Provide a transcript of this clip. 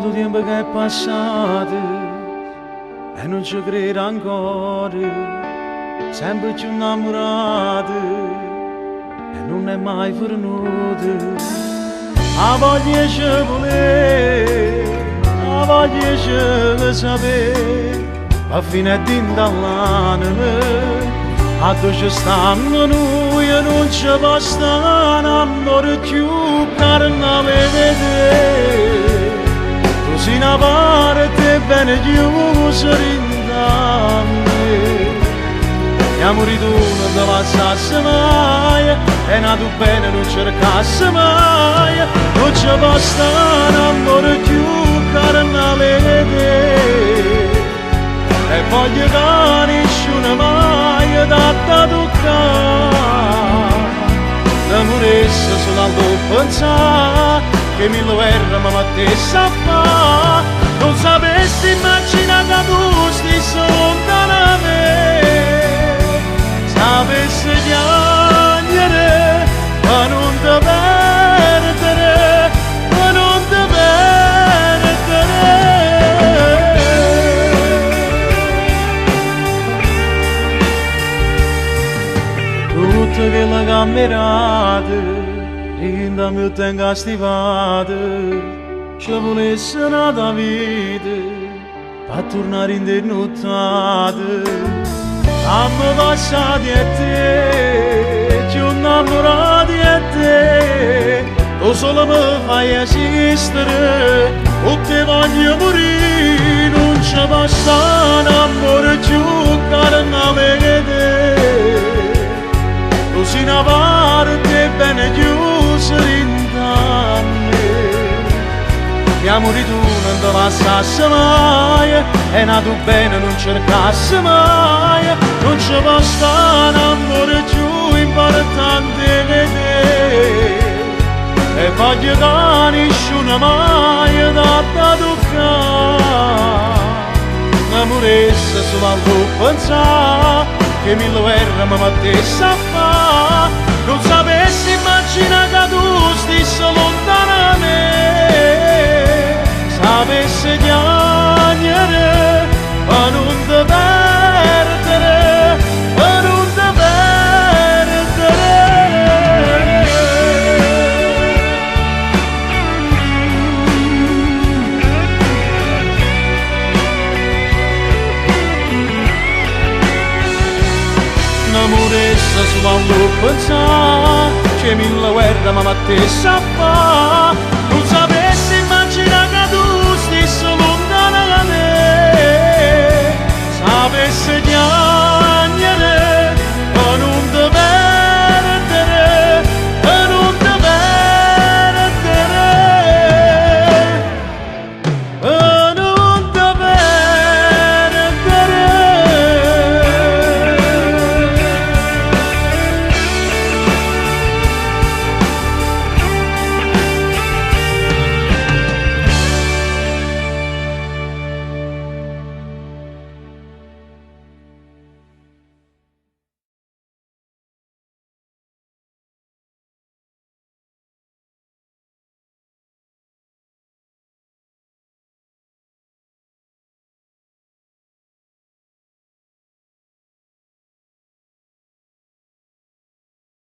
tanto tempo che è passato e non ci credo ancora, sempre più innamorato e non è mai venuto. A voglia ci volere, a voglia ci sapere, a fine di dall'anima, a dove ci stanno noi e non ci basta un amore più carnale vedere. Tu sei una parte bene chiusa in me, e amore tu non ti passasse mai, e nato bene non cercasse mai, non ci basta un amore più carnale vedere. E voglio che nessuno mai da toccare, l'amoressa solo a pensare che mi lo era ma mettesse a fare. Non sapessi immaginare che tu stessi lontana da me, sapessi piangere ma non ti perdere, ma non ti perdere. Tutto che la camminate da mio tenga stivate, ci volesse nata vita per tornare in denottate. Siamo passati a te, ci innamorati a te, tu solo mi fai esistere, o te voglio morire, non ci basta un amore più carnale che te. Tu sei una parte bene chiusa in me, e amore tu non ti passasse mai, e nato bene non cercasse mai, non ci basta un amore più importante che te. E voglio che nessuno mai da toccare, l'amoressa solo a pensare che mi lo era ma mettesse a fare. Non sapessi immaginare che tu stessi lontana da me, sapessi piangere ma non ti perdere, ma non ti perdere. L'amoressa solo a pensare che mi la guerra ma mettesse a fare. Non sapessi immaginare che tu stessi lontana da me, sapessi